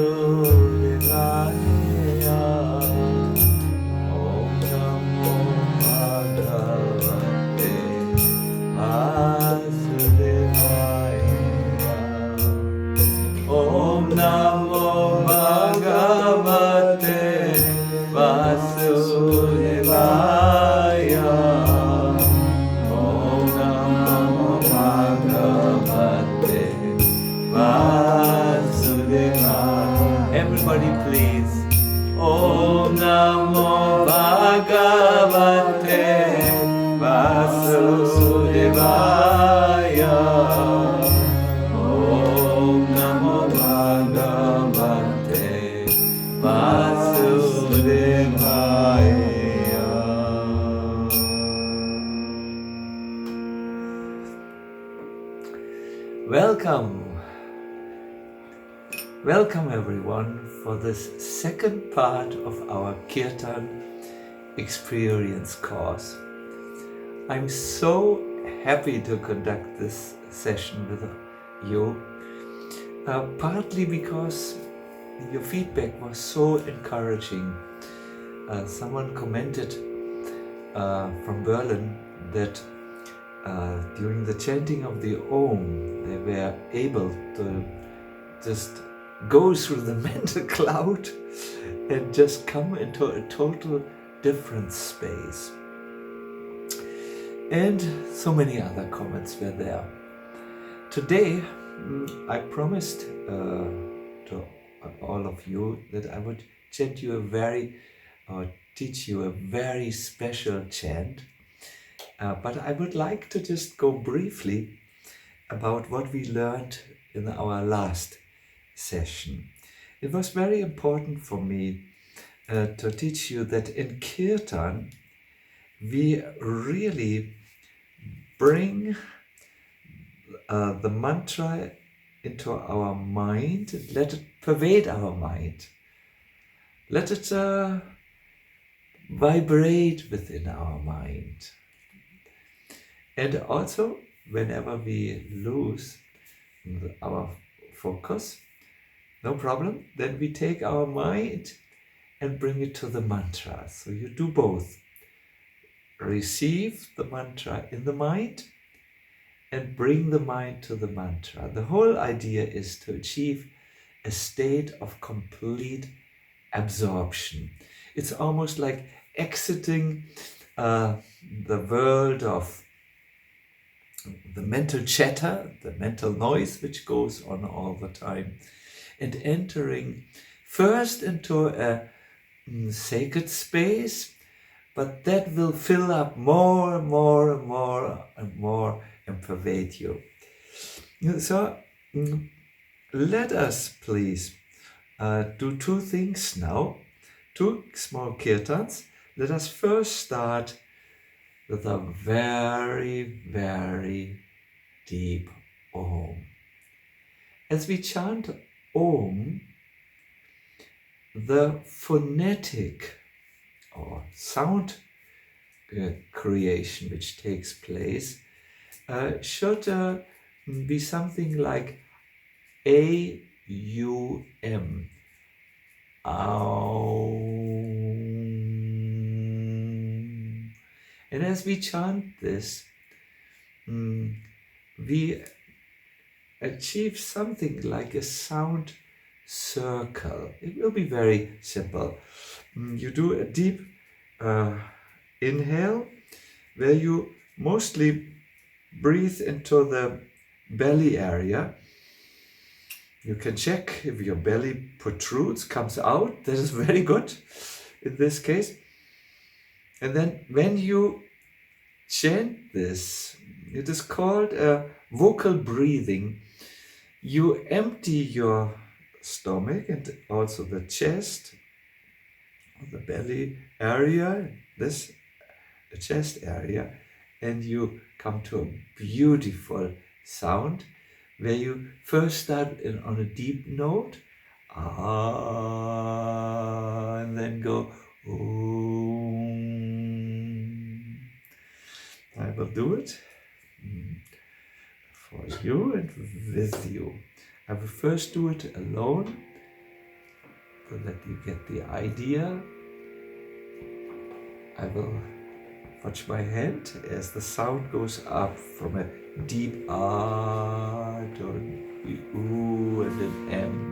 vasudevaya. Om namo bhagavate vasudevaya. Om namo bhagavate vasudevaya. Om namo bhagavate vasudevaya. Everybody please. Om namo bhagavate vasudevaya. Om namo bhagavate vasudevaya. Welcome everyone for this second part of our Kirtan experience course. I'm so happy to conduct this session with you, partly because your feedback was so encouraging. Someone commented from Berlin that during the chanting of the Om, they were able to just go through the mental cloud and just come into a total different space. And so many other comments were there. Today, I promised to all of you that I would teach you a very special chant. But I would like to just go briefly about what we learned in our last session. It was very important for me to teach you that in Kirtan, we really bring the mantra into our mind and let it pervade our mind. Let it vibrate within our mind. And also, whenever we lose our focus, no problem, then we take our mind and bring it to the mantra. So you do both. Receive the mantra in the mind and bring the mind to the mantra. The whole idea is to achieve a state of complete absorption. It's almost like exiting the world of the mental chatter, the mental noise which goes on all the time, and entering first into a sacred space, but that will fill up more and more and more and more and pervade you. So let us please do two things now, two small kirtans. Let us first start with a very, very deep Om. As we chant Om, the phonetic or sound creation which takes place should be something like A-U-M. Aum. And as we chant this, we achieve something like a sound circle. It will be very simple. You do a deep inhale where you mostly breathe into the belly area. You can check if your belly protrudes, comes out. That is very good in this case. And then when you chant this, it is called a vocal breathing. You empty your stomach and also the chest, the belly area, the chest area, and you come to a beautiful sound where you first start on a deep note, ah, and then go Om. I will do it for you and with you. I will first do it alone, so that you get the idea. I will watch my hand as the sound goes up from a deep ah to an ooh and an M.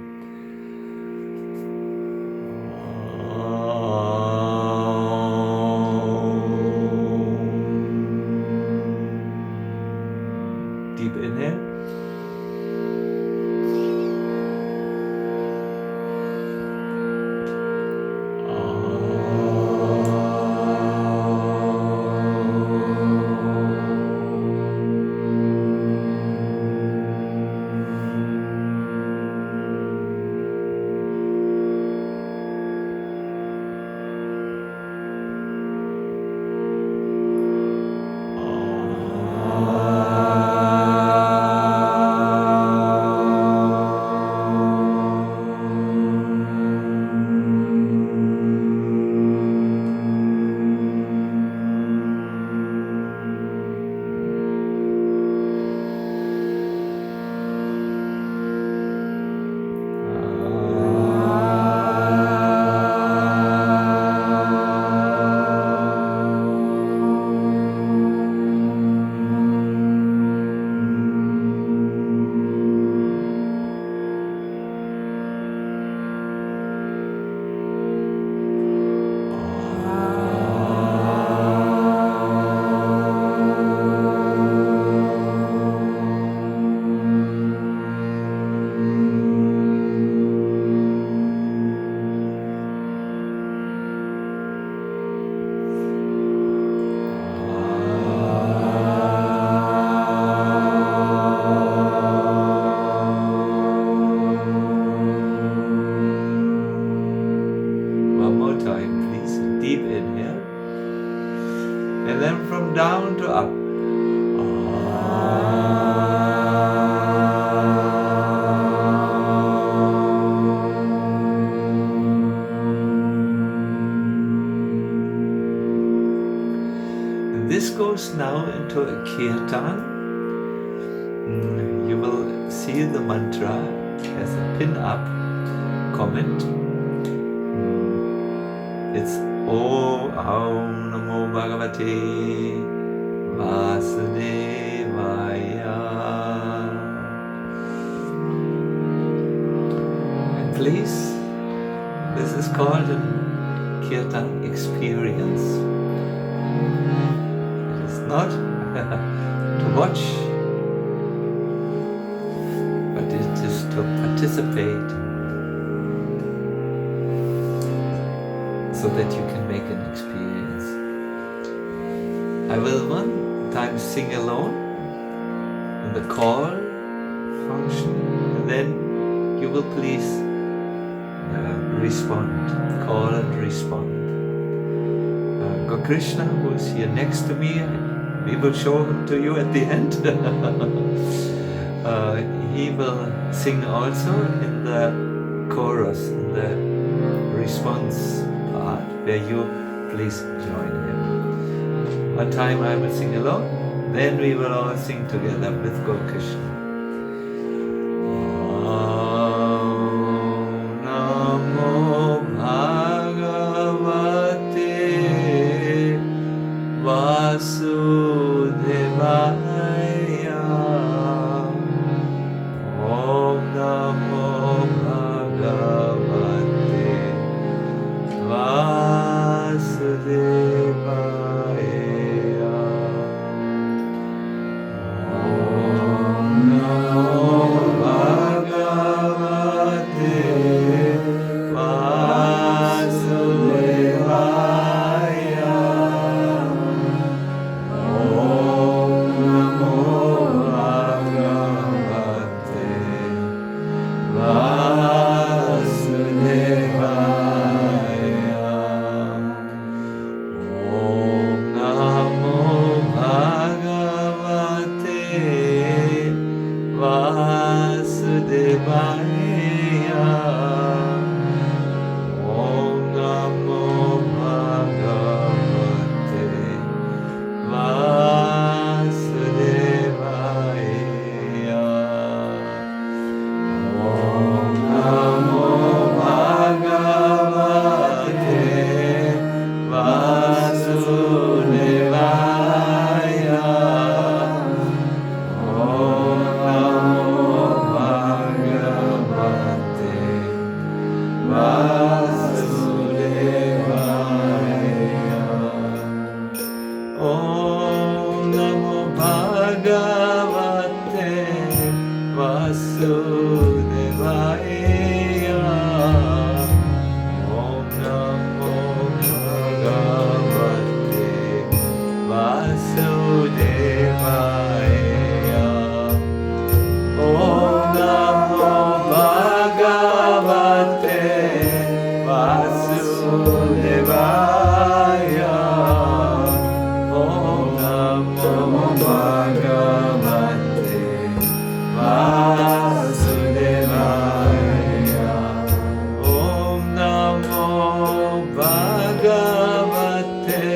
Deep inhale. Down to up. And this goes now into a Kirtan. You will see the mantra as a pin-up comment. It's Om namo bhagavate vasudevaya. And please, this is called a Kirtan experience. It is not to watch, but it is to participate, so that you can make an experience. I will one time sing alone in the call function, and then you will please respond, call and respond. Krishna, who is here next to me, we will show him to you at the end. He will sing also in the chorus, in the response part, where you please join him. One time I will sing alone, then we will all sing together with Krishna. Namo bhagavate vasudevaya. Om namo bhagavate vasudevaya. Om vasudevaya. Om namo bhagavate vasudevaya. Om namo bhagavate vasudevaya. Om namo bhagavate vasudevaya. Om namo bhagavate vasudevaya. Om namo bhagavate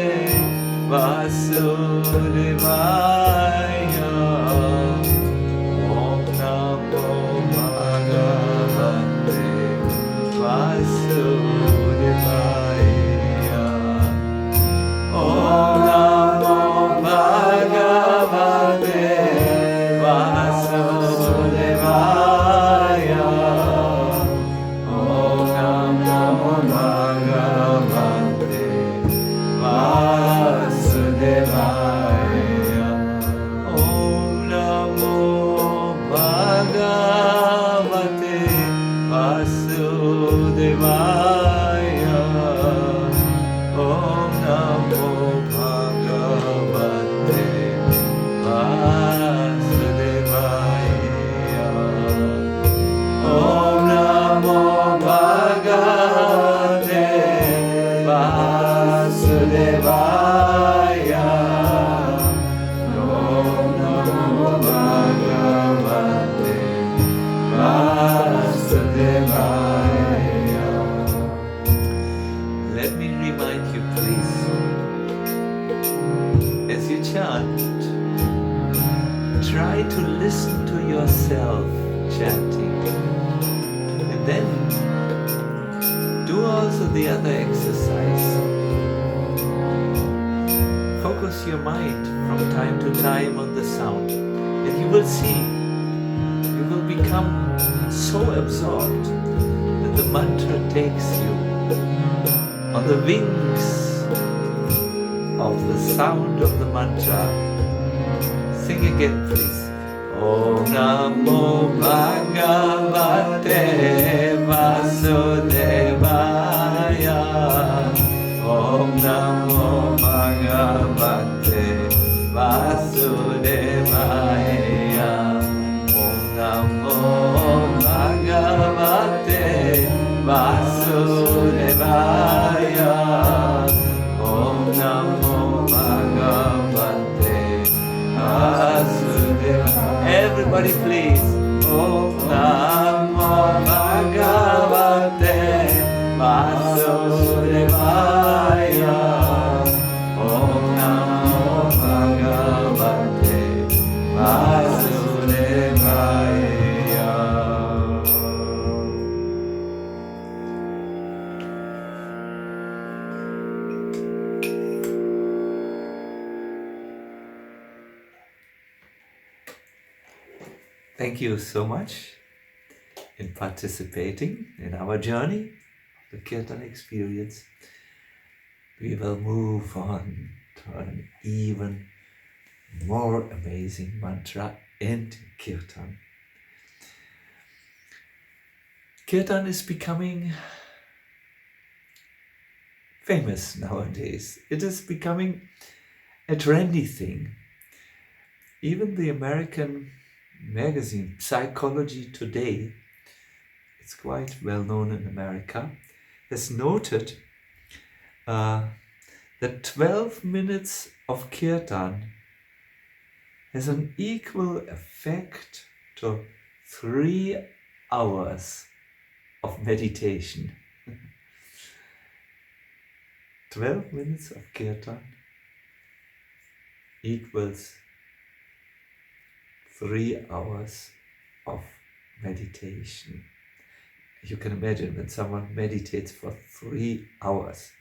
vasudevaya. Om namo bhagavate vasudevaya. Om namo bhagavate vasudevaya. Om namo bhagavate vasudevaya. Om namo bhagavate vasudevaya. Om namo bhagavate vasudevaya. Om namo bhagavate vasudevaya. Om namo bhagavate vasudevaya. Let me remind you, please, as you chant, try to listen to yourself chanting, and then do also the other exercise. Focus your mind from time to time on the sound, and you will see, you will become so absorbed that the mantra takes you on the wings of the sound of the mantra. Sing again, please. Om namo bhagavate vasudevaya. Om namo bhagavate vasudevaya. Om namo bhagavate vasudevaya. Om namo bhagavate vasudevaya. Everybody please. Om namo bhagavate vasudevaya. Om namo bhagavate vasudevaya. Thank you so much in participating in our journey of the Kirtan experience. We will move on to an even more amazing mantra and Kirtan. Kirtan is becoming famous nowadays. It is becoming a trendy thing. Even the American magazine Psychology Today, it's quite well known in America, has noted that 12 minutes of Kirtan has an equal effect to 3 hours of meditation. 12 minutes of Kirtan equals 3 hours of meditation. You can imagine when someone meditates for 3 hours,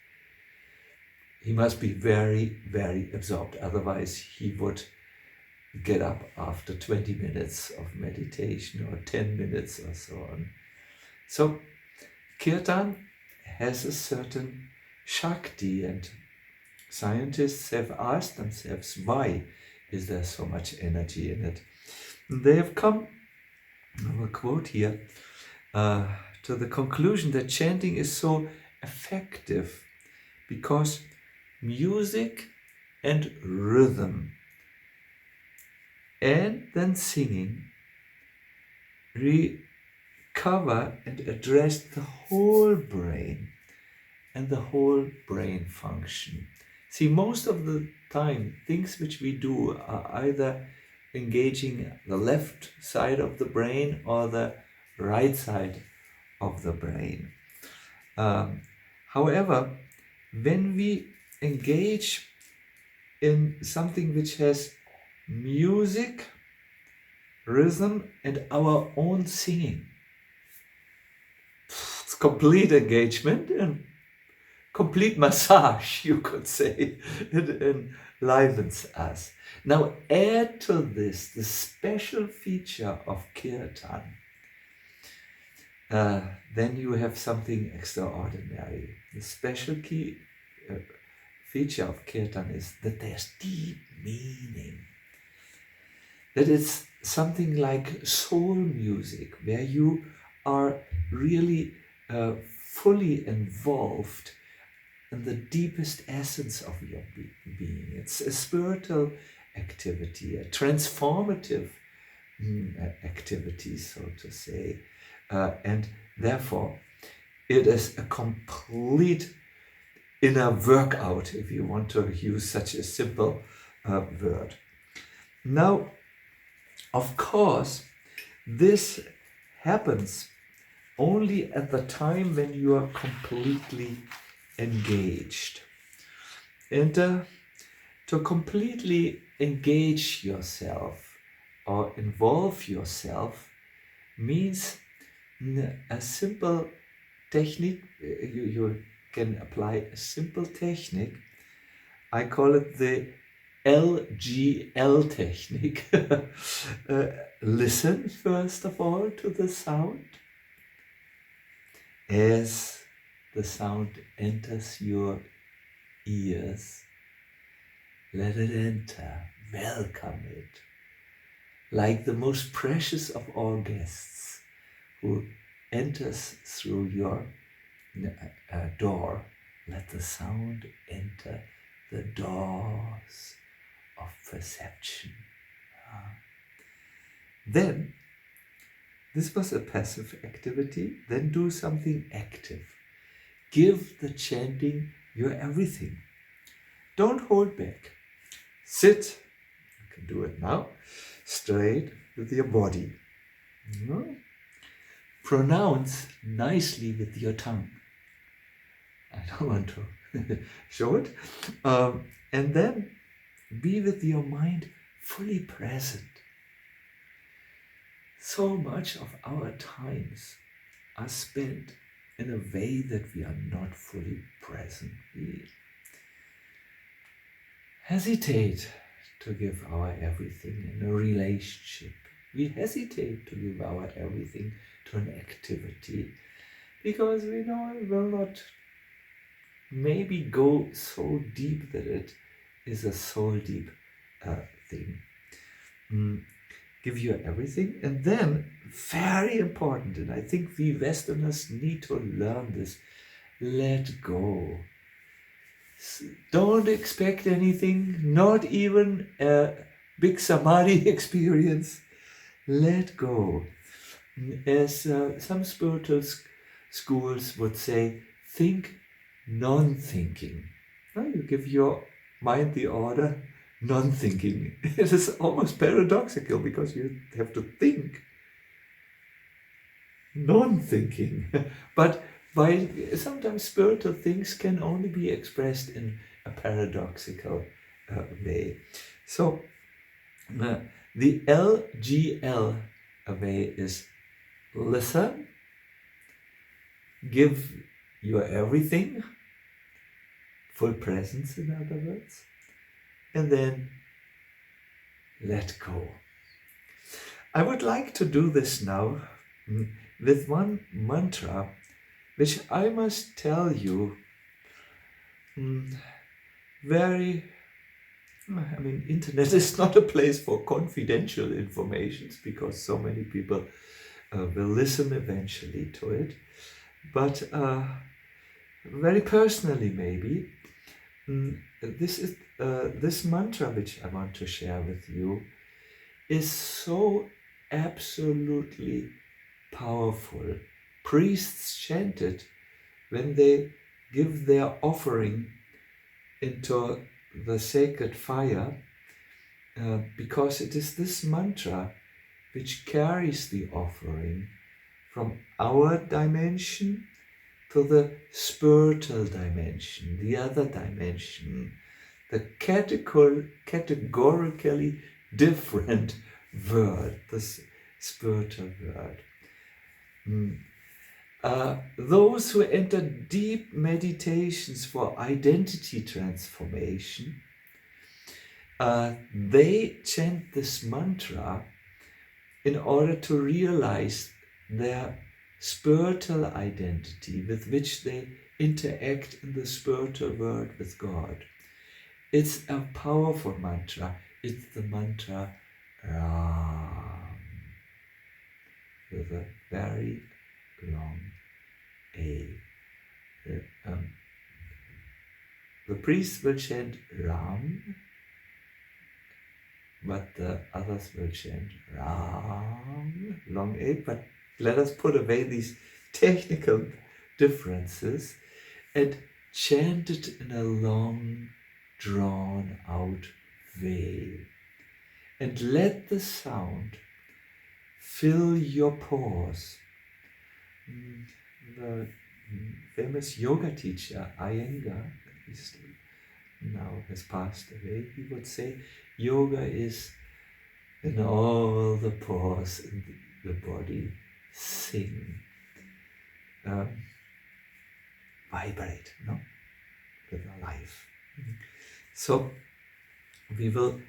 he must be very, very absorbed. Otherwise, he would get up after 20 minutes of meditation or 10 minutes or so on. So Kirtan has a certain Shakti, and scientists have asked themselves, why is there so much energy in it? And they have come, I will quote here, to the conclusion that chanting is so effective because music and rhythm and then singing recover and address the whole brain and the whole brain function. See, most of the time, things which we do are either engaging the left side of the brain or the right side of the brain. However, when we engage in something which has music, rhythm, and our own singing, it's complete engagement and complete massage, you could say. It enlivens us. Now add to this the special feature of Kirtan. Then you have something extraordinary. The special feature of Kirtan is that there's deep meaning. That it's something like soul music, where you are really fully involved in the deepest essence of your being. It's a spiritual activity, a transformative activity, so to say. And therefore, it is a complete inner workout, if you want to use such a simple word. Now, of course, this happens only at the time when you are completely engaged. And to completely engage yourself or involve yourself means a simple technique. You can apply a simple technique. I call it the LGL technique. Listen first of all to the sound. As the sound enters your ears, let it enter, welcome it, like the most precious of all guests who enters through your door. Let the sound enter the doors of perception. Then, this was a passive activity, then do something active. Give the chanting your everything. Don't hold back. Sit, you can do it now, straight with your body. Pronounce nicely with your tongue. I don't want to show it. And then be with your mind fully present. So much of our times are spent in a way that we are not fully present. We hesitate to give our everything in a relationship. We hesitate to give our everything to an activity because we know it will not maybe go so deep that it is a soul deep thing. Give you everything, and then, very important, and I think we Westerners need to learn this, let go. Don't expect anything, not even a big samadhi experience. Let go. As some spiritual schools would say, think non-thinking. Well, you give your mind the order, non-thinking. It is almost paradoxical because you have to think non-thinking. But sometimes spiritual things can only be expressed in a paradoxical way. So the LGL way is listen, give your everything, full presence in other words, and then let go. I would like to do this now with one mantra which I must tell you, internet is not a place for confidential informations because so many people will listen eventually to it, but very personally maybe, this mantra which I want to share with you is so absolutely powerful. Priests chant it when they give their offering into the sacred fire, because it is this mantra which carries the offering from our dimension to the spiritual dimension, the other dimension, the categorically different world, the spiritual world. Those who enter deep meditations for identity transformation, they chant this mantra in order to realize their spiritual identity with which they interact in the spiritual world with God. It's a powerful mantra. It's the mantra Ram, with a very long A. The priest will chant Ram, but the others will chant Ram, long A. But let us put away these technical differences and chant it in a long, drawn out way. And let the sound fill your pores. The famous yoga teacher, Iyengar, now has passed away, he would say, yoga is in all the pores in the body, sing, vibrate, no? With our life. So we will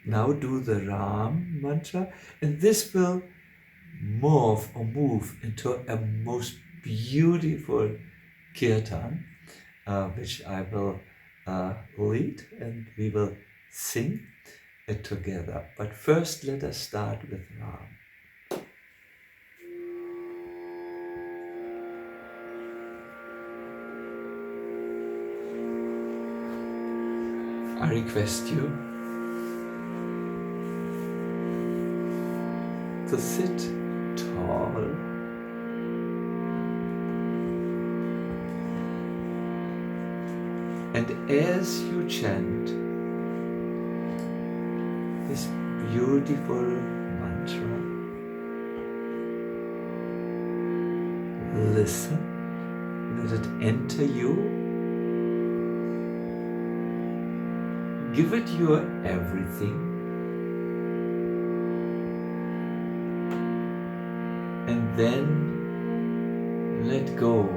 now do the Ram mantra, and this will morph or move into a most beautiful Kirtan, which I will lead, and we will sing it together. But first let us start with Ram. I request you to sit tall and as you chant this beautiful mantra, listen, let it enter you. Give it your everything, and then let go.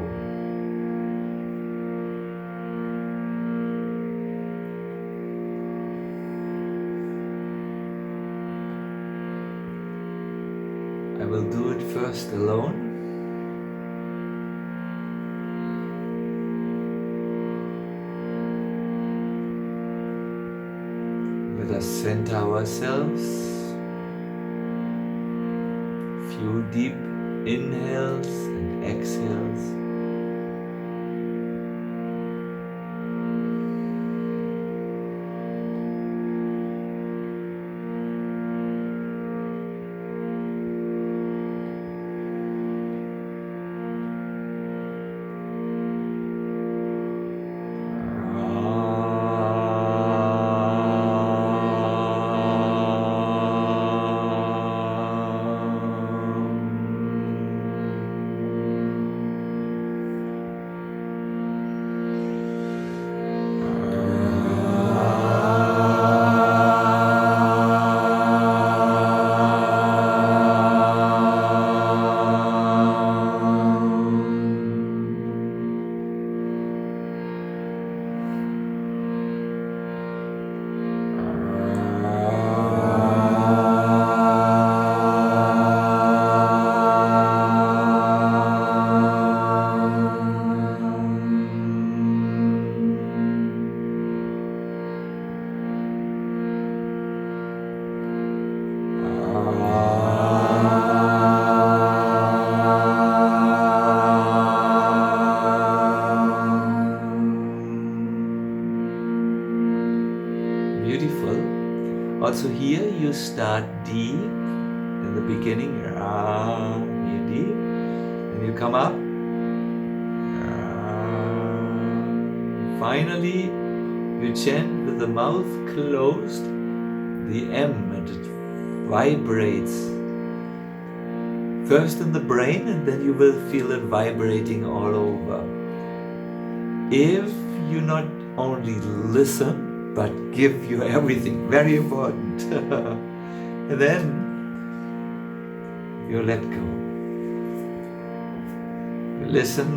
I will do it first alone. Let us center ourselves. Few deep inhales and exhales. Also here you start deep in the beginning, here deep, and you come up. Finally, you chant with the mouth closed, the M, and it vibrates. First in the brain, and then you will feel it vibrating all over. If you not only listen, but give you everything, very important. And then you let go. You listen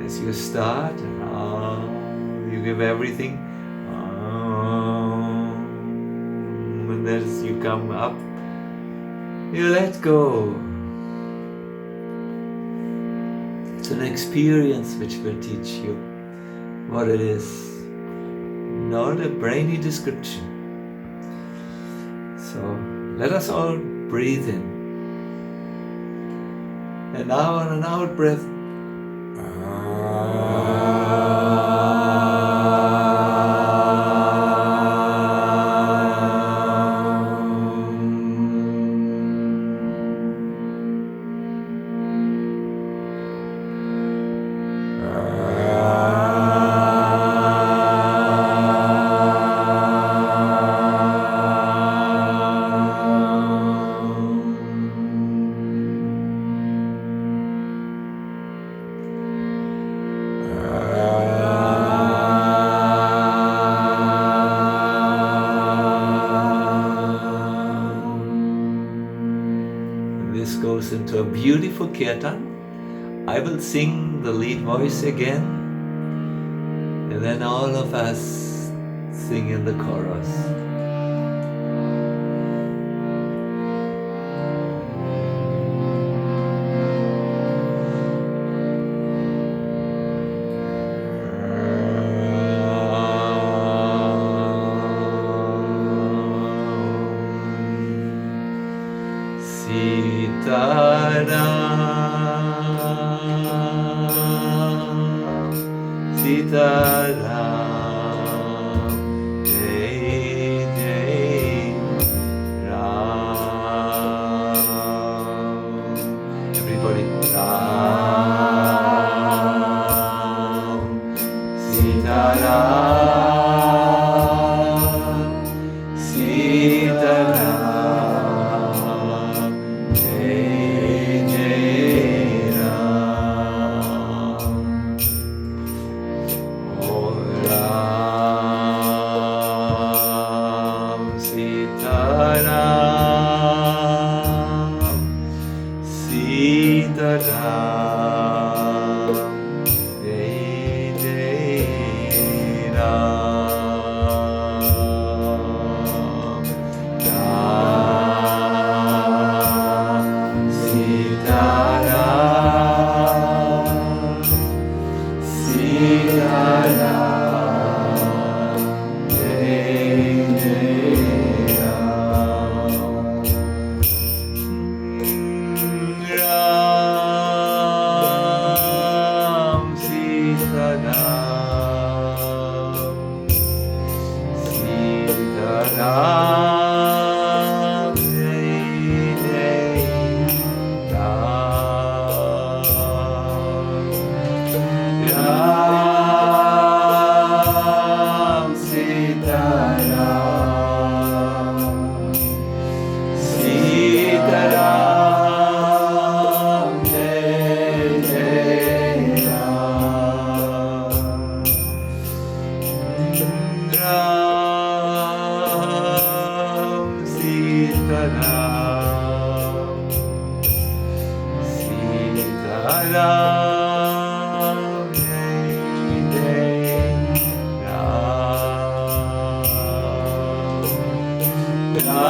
as you start, you give everything. And as you come up, you let go. It's an experience which will teach you what it is, not a brainy description. So let us all breathe in. And now on an out breath, into a beautiful Kirtan. I will sing the lead voice again, and then all of us sing in the chorus. Sitaram, Jai Jai Ram. Everybody, Ram, Sitaram, Sitaram, Jai Jai Ram. Ram, Sitaram, Sitaram, Jai Jai Ram. Ram, Sitaram, Sitaram, Jai Jai Ram. Ram, Sitaram, Sitaram, Jai Jai Ram. Ram, Sitaram, Sitaram, Jai Jai Ram. Ram, Sitaram, Sitaram, Jai Jai Ram. Ram,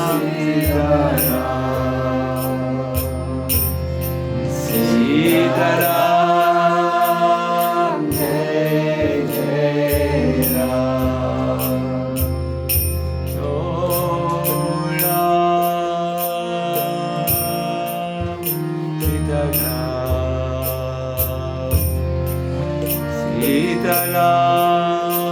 Sitaram, Sitaram, Jai Jai Ram. Oh, Ram, Sitaram, Sitaram,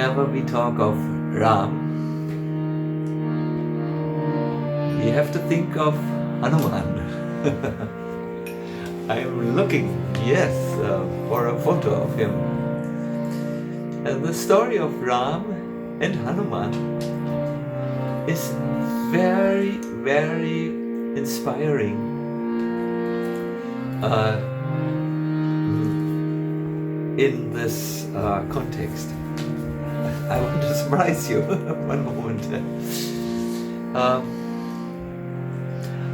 whenever we talk of Ram, you have to think of Hanuman. I'm looking, yes, for a photo of him. And the story of Ram and Hanuman is very, very inspiring. In this context. I want to surprise you one moment.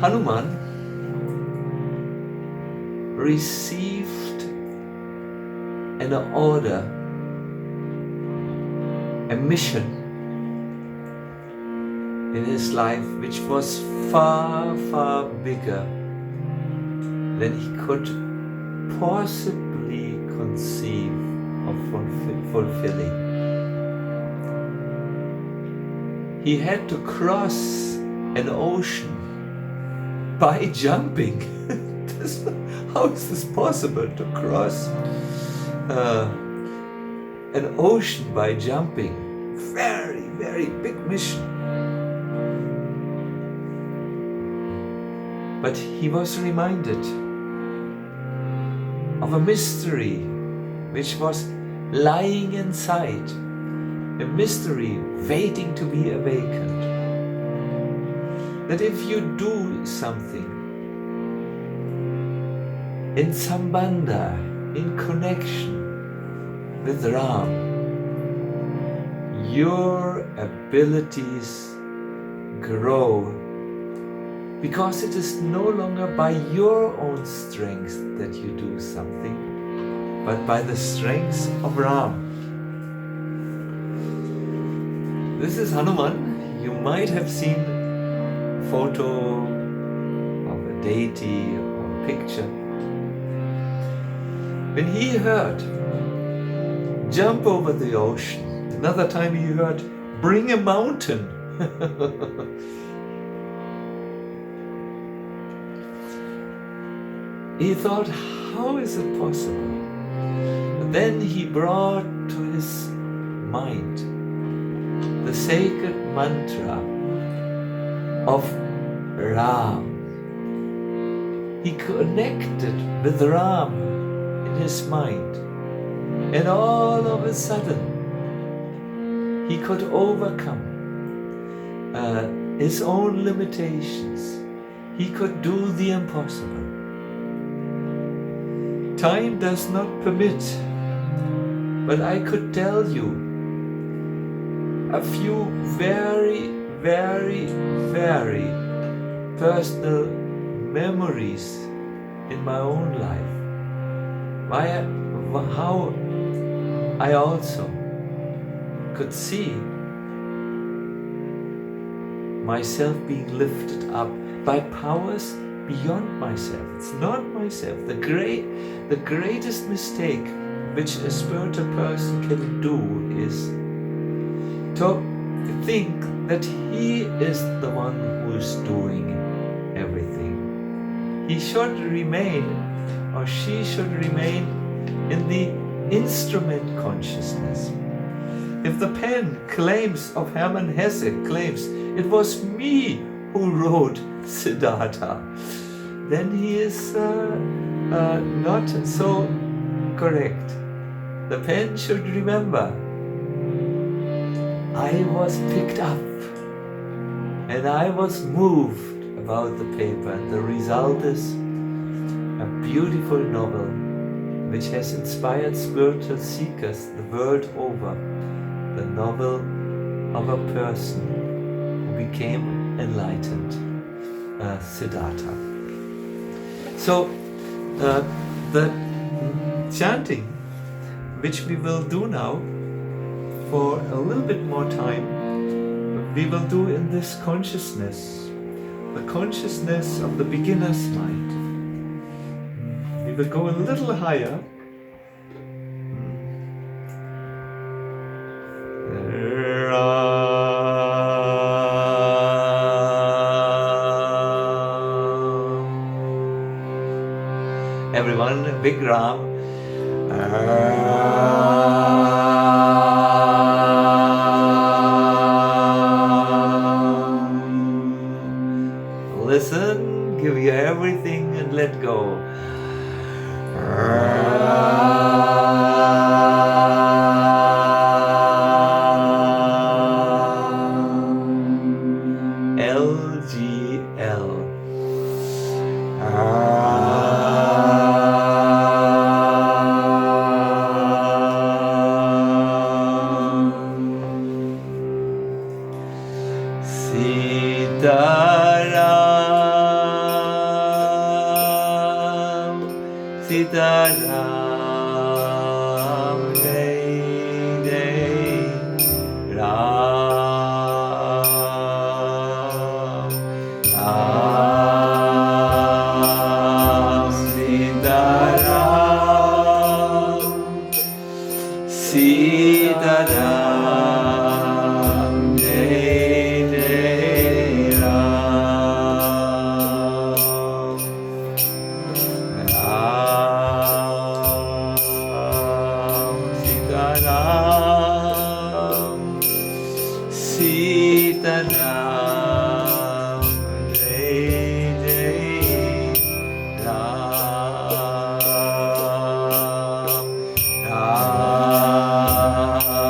Hanuman received an order, a mission in his life which was far, far bigger than he could possibly conceive of fulfilling. He had to cross an ocean by jumping. How is this possible, to cross an ocean by jumping? Very, very big mission. But he was reminded of a mystery which was lying inside, a mystery waiting to be awakened. That if you do something in sambandha, in connection with Ram, your abilities grow, because it is no longer by your own strength that you do something, but by the strength of Ram. This is Hanuman. You might have seen a photo of a deity or a picture. When he heard, jump over the ocean, another time he heard, bring a mountain. He thought, how is it possible? But then he brought to his mind the sacred mantra of Ram. He connected with Ram in his mind, and all of a sudden he could overcome his own limitations. He could do the impossible. Time does not permit, but I could tell you a few very, very, very personal memories in my own life. How I also could see myself being lifted up by powers beyond myself. It's not myself. The greatest mistake which a spiritual person can do is to think that he is the one who is doing everything. He should remain, or she should remain, in the instrument consciousness. If the pen claims of Hermann Hesse claims, it was me who wrote Siddhartha, then he is not so correct. The pen should remember, I was picked up and I was moved about the paper, and the result is a beautiful novel which has inspired spiritual seekers the world over, the novel of a person who became enlightened, Siddhartha. So the chanting, which we will do now for a little bit more time, we will do in this consciousness, the consciousness of the beginner's mind. We will go a little higher. Everyone, big Ram. Give you everything and let go. LGL. Sitaram, Sitaram, Jai Jai Ram, Ram, Sitaram, Sitaram, Jai Jai Ram, Ram, Sitaram, Sitaram, Jai Jai Ram,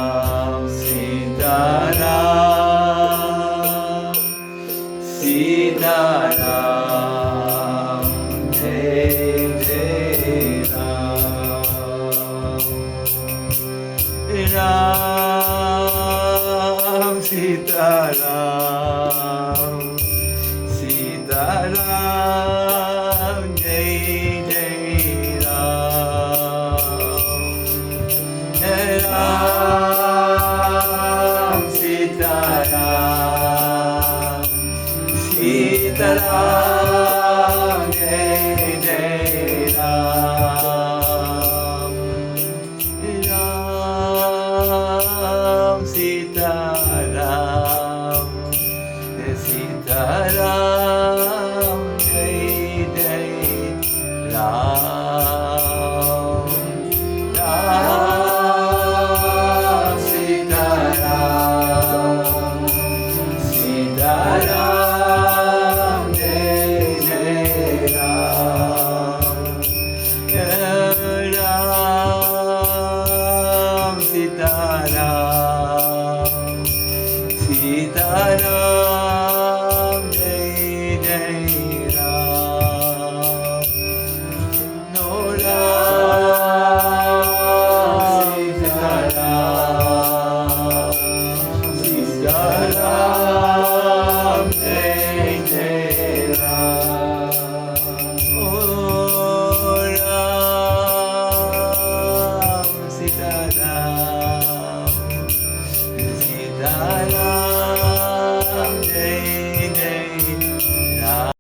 Ram, Sitaram, Sitaram, Jai Jai Ram, Sitaram, Sitaram, Jai Jai Ram, Sitaram, Sitaram, Jai Jai Ram, Ram, Sitaram, Sitaram, Jai Jai Ram, Ram, Sitaram, Sitaram, Jai Jai Ram, Ram, Sitaram, Sitaram, Jai Jai Ram, No Ram, Sitaram, Sitaram, Jai Jai Ram, Oh Ram, Sitaram, Sitaram, Jai Jai Ram.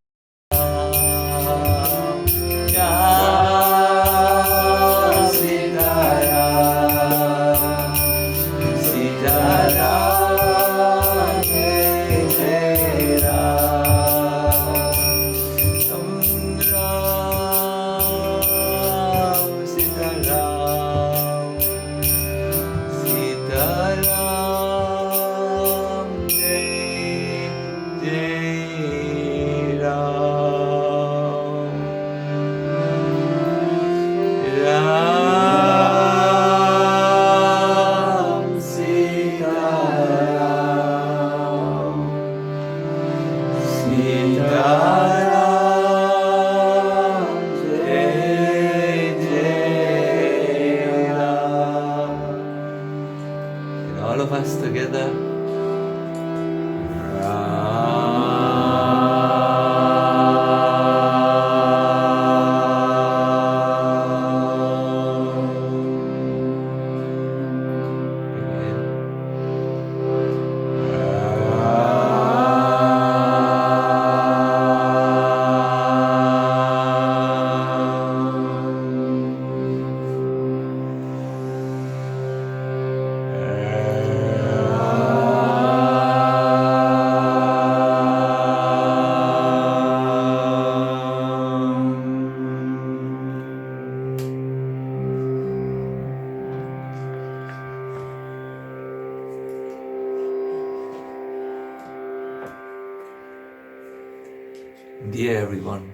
everyone.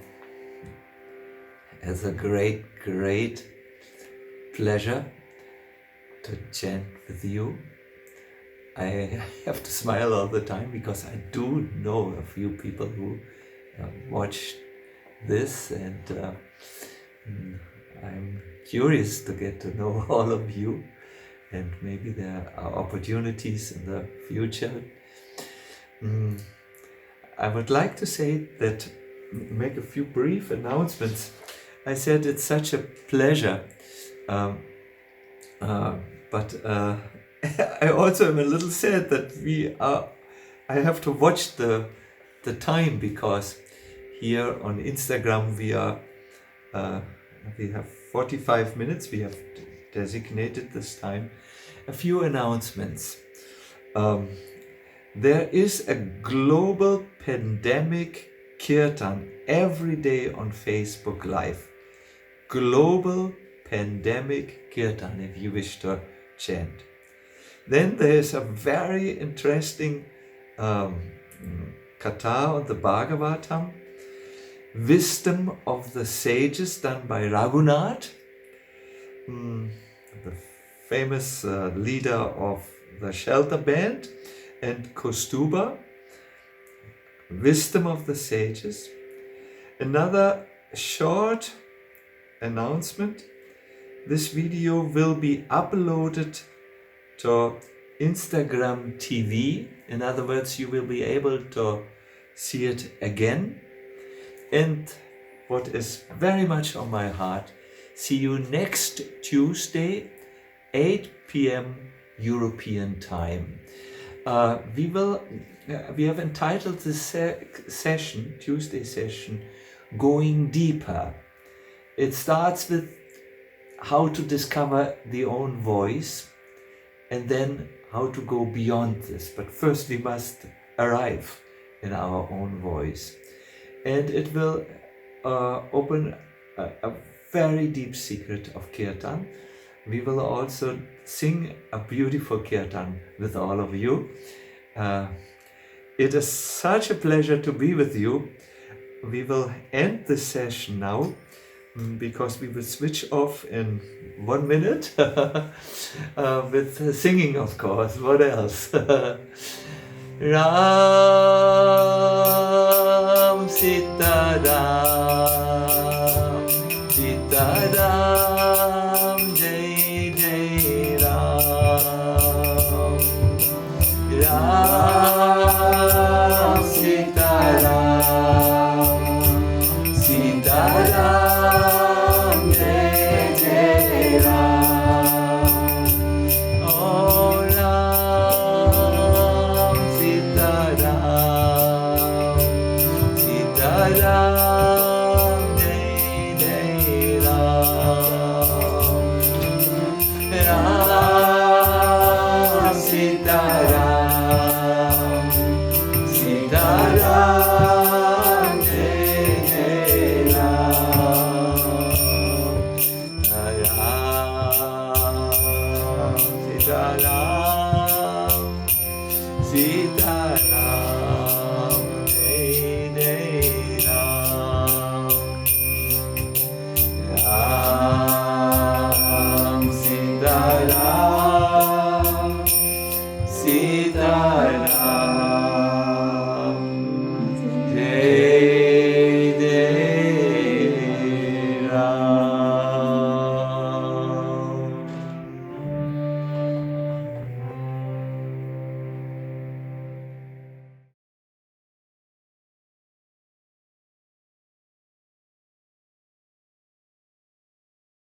It's a great pleasure to chant with you. I have to smile all the time because I do know a few people who watch this, and I'm curious to get to know all of you, and maybe there are opportunities in the future. I would like to say that, make a few brief announcements. I said it's such a pleasure, but I also am a little sad that I have to watch the time, because here on Instagram we have 45 minutes. We have designated this time. A few announcements. There is a global pandemic Kirtan every day on Facebook Live. Global pandemic Kirtan, if you wish to chant. Then there is a very interesting katha on the Bhagavatam, Wisdom of the Sages, done by Raghunath, the famous leader of the Shelter Band, and Kostuba, Wisdom of the Sages. Another short announcement: this video will be uploaded to Instagram TV. In other words, you will be able to see it again. And what is very much on my heart, see you next Tuesday, 8 p.m. European time. We have entitled this session, Tuesday session, Going Deeper. It starts with how to discover the own voice, and then how to go beyond this. But first we must arrive in our own voice. And it will open a very deep secret of Kirtan. We will also sing a beautiful Kirtan with all of you. It is such a pleasure to be with you. We will end this session now, because we will switch off in 1 minute with singing, of course. What else? Ram, Sita, Ram, Sita, Ram, Jai, Jai, Ram. Ram, Sita, Ram, Sita, Ram.